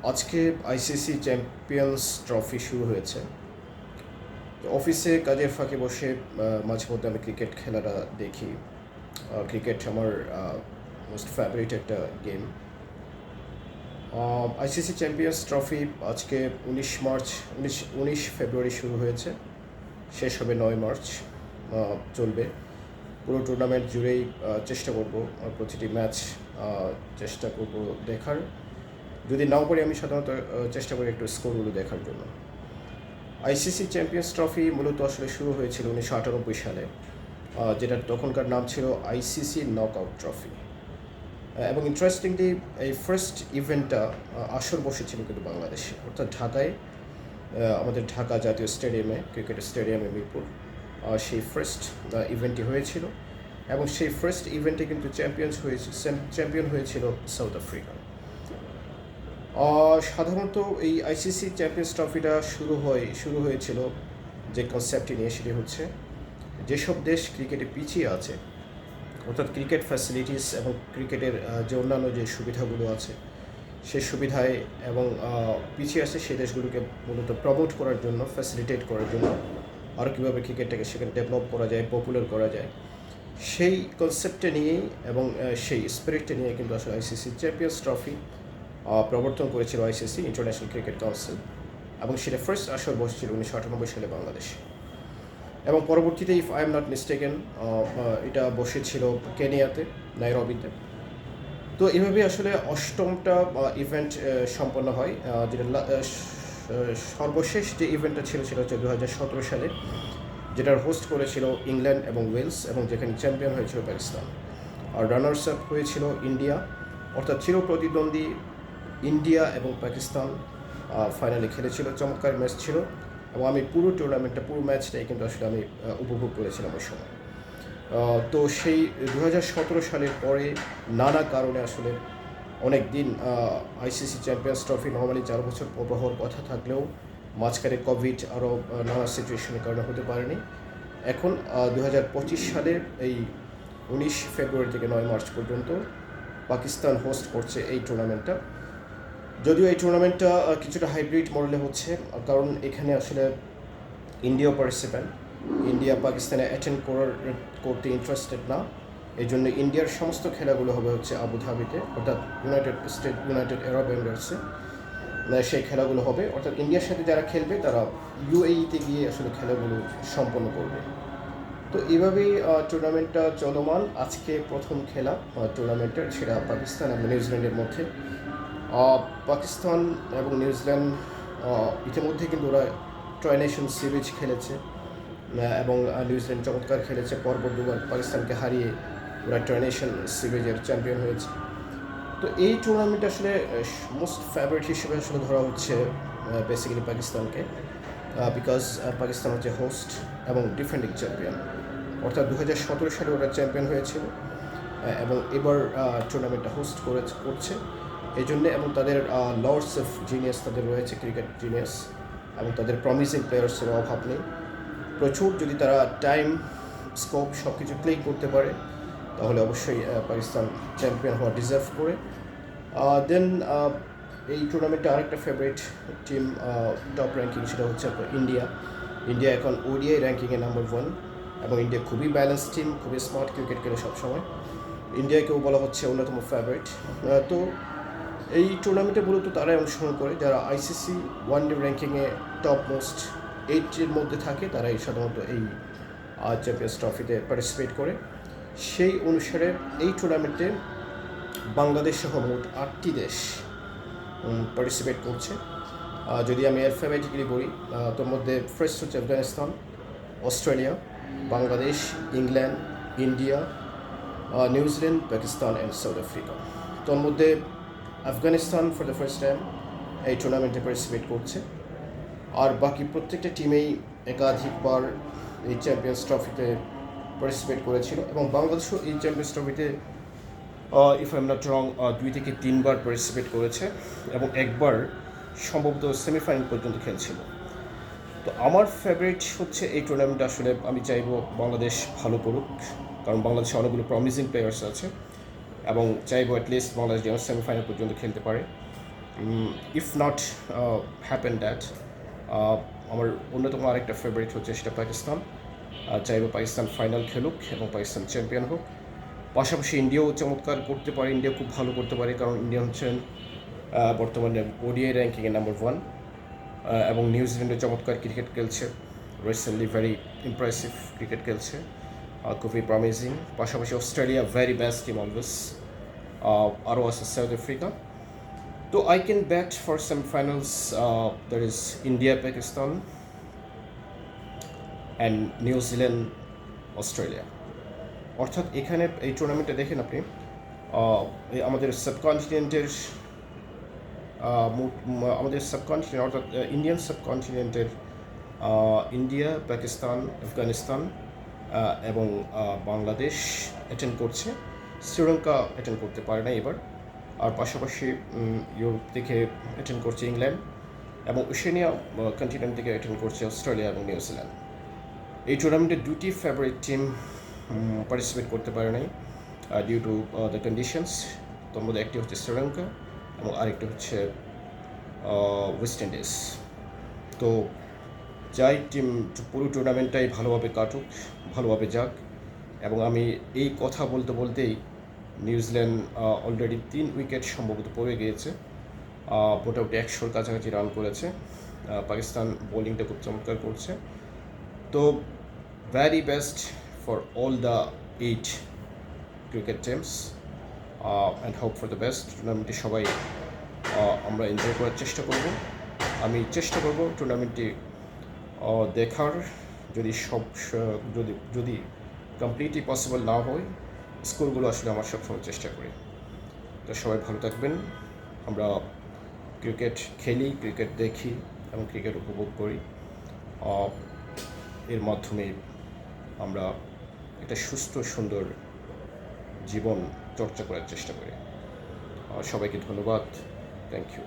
আজকে ICC champions trophy শুরু হয়েছে। অফিসে কাজের ফাঁকে বসে মাঝে মধ্যে আমি ক্রিকেট খেলাটা দেখি। ক্রিকেট আমার মোস্ট ফেভারিট একটা গেম। আইসিসি চ্যাম্পিয়ন্স ট্রফি আজকে 19 মার্চ 19 ফেব্রুয়ারি শুরু হয়েছে, শেষ হবে 9 মার্চ। চলবে পুরো টুর্নামেন্ট জুড়েই। চেষ্টা করব প্রতিটি ম্যাচ চেষ্টা করব দেখার। যদি নাও পারি আমি সাধারণত চেষ্টা করি একটু স্কোরগুলো দেখার জন্য। আইসিসি চ্যাম্পিয়ন্স ট্রফি মূলত আসলে শুরু হয়েছিল 1998 সালে, যেটার তখনকার নাম ছিল আইসিসি নকআউট ট্রফি। এবং ইন্টারেস্টিংলি এই ফার্স্ট ইভেন্টটা আসর বসেছিল কিন্তু বাংলাদেশে, অর্থাৎ ঢাকায়, আমাদের ঢাকা জাতীয় স্টেডিয়ামে, ক্রিকেট স্টেডিয়ামে মিরপুর। সেই ফার্স্ট ইভেন্টটি হয়েছিল এবং সেই ফার্স্ট ইভেন্টে কিন্তু চ্যাম্পিয়ন হয়েছিল সাউথ আফ্রিকা। সাধারণত এই আইসিসি চ্যাম্পিয়ন্স ট্রফিটা শুরু হয়েছিল যে কনসেপ্টটি নিয়ে, সেটি হচ্ছে যেসব দেশ ক্রিকেটে পিছিয়ে আছে, অর্থাৎ ক্রিকেট ফ্যাসিলিটিস এবং ক্রিকেটের যে অন্যান্য যে সুবিধাগুলো আছে সেই সুবিধায় এবং পিছিয়ে আছে সেই দেশগুলোকে মূলত প্রমোট করার জন্য, ফ্যাসিলিটেট করার জন্য, আরও কীভাবে ক্রিকেটটাকে সেখানে ডেভেলপ করা যায়, পপুলার করা যায়, সেই কনসেপ্টটা নিয়েই এবং সেই স্পিরিটটা নিয়ে কিন্তু আসলে আইসিসি চ্যাম্পিয়ন্স ট্রফি প্রবর্তন করেছিল আইসিসি, ইন্টারন্যাশনাল ক্রিকেট কাউন্সিল। এবং সেটা ফার্স্ট আসর বসেছিল 1998 সালে বাংলাদেশে। এবং পরবর্তীতে, if I am not mistaken, এটা বসেছিল কেনিয়াতে, নাইরবিতে। তো এভাবে আসলে অষ্টমটা ইভেন্ট সম্পন্ন হয়। যেটা সর্বশেষ যে ইভেন্টটা ছিল সেটা হচ্ছে 2017 সালে, যেটার হোস্ট করেছিল ইংল্যান্ড এবং ওয়েলস, এবং যেখানে চ্যাম্পিয়ন হয়েছিল পাকিস্তান। আর রানার্স আপ হয়েছিল ইন্ডিয়া, অর্থাৎ চিরপ্রতিদ্বন্দ্বী ইন্ডিয়া এবং পাকিস্তান ফাইনালে খেলেছিল। চমৎকার ম্যাচ ছিল এবং আমি পুরো টুর্নামেন্টটা, পুরো ম্যাচটাই কিন্তু আসলে আমি উপভোগ করেছিলাম ওই সময়। তো সেই 2017 সালের পরে নানা কারণে আসলে অনেক দিন আইসিসি চ্যাম্পিয়ন্স ট্রফি নর্মালি 4 বছর পর হওয়ার কথা থাকলেও মাঝখানে কোভিড আরও নানা সিচুয়েশনের কারণে হতে পারেনি। এখন 2025 সালে এই 19 ফেব্রুয়ারি থেকে 9 মার্চ পর্যন্ত পাকিস্তান হোস্ট করছে এই টুর্নামেন্টটা। যদিও এই টুর্নামেন্টটা কিছুটা হাইব্রিড মডেলে হচ্ছে, কারণ এখানে আসলে ইন্ডিয়া পার্টিসিপ্যান্ট, ইন্ডিয়া পাকিস্তানে অ্যাটেন্ড করতে ইন্টারেস্টেড না। এই জন্য ইন্ডিয়ার সমস্ত খেলাগুলো হবে হচ্ছে আবুধাবিতে, অর্থাৎ ইউনাইটেড আরব এমিরেটসে সেই খেলাগুলো হবে। অর্থাৎ ইন্ডিয়ার সাথে যারা খেলবে তারা ইউএইতে গিয়ে আসলে খেলাগুলো সম্পন্ন করবে। তো এইভাবেই টুর্নামেন্টটা চলমান। আজকে প্রথম খেলা টুর্নামেন্টের, সেটা পাকিস্তান এবং নিউজিল্যান্ডের মধ্যে। পাকিস্তান এবং নিউজিল্যান্ড ইতিমধ্যে কিন্তু ওরা ট্রাই-নেশন সিরিজ খেলেছে এবং নিউজিল্যান্ড চমৎকার খেলেছে। পরপর দুবার পাকিস্তানকে হারিয়ে ওরা ট্রাই-নেশন সিরিজের চ্যাম্পিয়ন হয়েছে। তো এই টুর্নামেন্ট আসলে মোস্ট ফেভারিট হিসেবে আসলে ধরা হচ্ছে বেসিক্যালি পাকিস্তানকে, বিকজ পাকিস্তান হচ্ছে হোস্ট এবং ডিফেন্ডিং চ্যাম্পিয়ন। অর্থাৎ 2017 সালে ওরা চ্যাম্পিয়ন হয়েছিল এবং এবার টুর্নামেন্টটা হোস্ট করছে এই জন্যে। এবং তাদের লর্ডস অফ জিনিয়াস তাদের রয়েছে, ক্রিকেট জিনিয়াস, এবং তাদের প্রমিসিং প্লেয়ার্সের অভাব নেই প্রচুর। যদি তারা টাইম, স্কোপ সব কিছু প্লে করতে পারে তাহলে অবশ্যই পাকিস্তান চ্যাম্পিয়ন হওয়া ডিজার্ভ করে। দেন এই টুর্নামেন্টে আরেকটা ফেভারিট টিম টপ র্যাঙ্কিং, সেটা হচ্ছে ইন্ডিয়া। ইন্ডিয়া এখন ওডিআই র্যাঙ্কিংয়ে নাম্বার 1 এবং ইন্ডিয়া খুবই ব্যালেন্স টিম, খুবই স্মার্ট ক্রিকেট খেলে সবসময়। ইন্ডিয়াকেও বলা হচ্ছে অন্যতম ফেভারিট। তো এই টুর্নামেন্টে মূলত তারাই অংশগ্রহণ করে যারা আইসিসি ওয়ানডে র্যাঙ্কিংয়ে টপ মোস্ট 8-এর মধ্যে থাকে, তারাই সাধারণত এই চ্যাম্পিয়ন্স ট্রফিতে পার্টিসিপেট করে। সেই অনুসারে এই টুর্নামেন্টে বাংলাদেশ সহ মোট 8টি দেশ পার্টিসিপেট করছে। যদি আমি অ্যালফাবেটিক্যালি বলি, তোর মধ্যে ফার্স্ট হচ্ছে Afghanistan, Australia, Bangladesh, England, India, New Zealand, Pakistan and south Africa. তোর মধ্যে Afghanistan for the first time এই টুর্নামেন্টে পার্টিসিপেট করছে। আর বাকি প্রত্যেকটা টিমেই একাধিকবার এই চ্যাম্পিয়ন্স ট্রফিতে পার্টিসিপেট করেছিল এবং বাংলাদেশও এই চ্যাম্পিয়ন্স ট্রফিতে if I am not wrong 2 থেকে 3বার পার্টিসিপেট করেছে এবং একবার সম্ভবত সেমিফাইনাল পর্যন্ত খেলছিল। তো আমার ফেভারিট হচ্ছে এই টুর্নামেন্টে। আসলে আমি চাইবো বাংলাদেশ ভালো করুক, কারণ বাংলাদেশে অনেকগুলো প্রমিসিং প্লেয়ার্স আছে এবং চাইবো অ্যাটলিস্ট বাংলাদেশ যেন সেমিফাইনাল পর্যন্ত খেলতে পারে। ইফ নট হ্যাপেন দ্যাট, আমার অন্যতম আরেকটা ফেভারিট হচ্ছে সেটা পাকিস্তান। চাইবে পাকিস্তান ফাইনাল খেলুক এবং পাকিস্তান চ্যাম্পিয়ন হোক। পাশাপাশি ইন্ডিয়াও চমৎকার করতে পারে, ইন্ডিয়া খুব ভালো করতে পারে, কারণ ইন্ডিয়া হচ্ছেন বর্তমানে ওডিআই র্যাঙ্কিংয়ে নাম্বার 1, এবং নিউজিল্যান্ডে চমৎকার ক্রিকেট খেলছে, রিসেন্টলি ভেরি ইমপ্রেসিভ ক্রিকেট খেলছে, খুবই প্রমিজিং। পাশাপাশি Australia very best team always, আরও আছে সাউথ আফ্রিকা। তো I can bat for semifinals, that is India Pakistan and New Zealand Australia. অর্থাৎ এখানে এই টুর্নামেন্টে দেখেন আপনি আমাদের সাবকন্টিনেন্টের অর্থাৎ ইন্ডিয়ান সাবকন্টিনেন্টের ইন্ডিয়া, পাকিস্তান, আফগানিস্তান এবং বাংলাদেশ অ্যাটেন্ড করছে। শ্রীলঙ্কা অ্যাটেন্ড করতে পারে না এবার। আর পাশাপাশি ইউরোপ থেকে অ্যাটেন্ড করছে ইংল্যান্ড, এবং ওশেনিয়া কন্টিনেন্ট থেকে অ্যাটেন্ড করছে অস্ট্রেলিয়া এবং নিউজিল্যান্ড। এই টুর্নামেন্টে দুটি ফেভারিট টিম পার্টিসিপেট করতে পারে নাই ডিউ টু দ্য কন্ডিশনস। তার মধ্যে একটি হচ্ছে শ্রীলঙ্কা এবং আরেকটি হচ্ছে ওয়েস্ট ইন্ডিজ। তো যাই টিম পুরো টুর্নামেন্টটাই ভালোভাবে কাটুক, ভালোভাবে যাক। এবং আমি এই কথা বলতে বলতেই নিউজিল্যান্ড অলরেডি 3 উইকেট সম্ভবত পড়ে গিয়েছে, মোটামুটি 100-র কাছাকাছি রান করেছে। পাকিস্তান বোলিংটা খুব চমৎকার করছে। তো very best for all the 8 cricket teams and hope for the best. টুর্নামেন্টটি সবাই আমরা এনজয় করার চেষ্টা করব। আমি চেষ্টা করব টুর্নামেন্টটি দেখার, যদি কমপ্লিটলি পসিবল না হয়, স্কোরগুলো আসলে আমার সবসময় চেষ্টা করি। তো সবাই ভালো থাকবেন। আমরা ক্রিকেট খেলি, ক্রিকেট দেখি এবং ক্রিকেট উপভোগ করি। এর মাধ্যমে আমরা একটা সুস্থ সুন্দর জীবন চর্চা করার চেষ্টা করি। সবাইকে ধন্যবাদ। Thank you.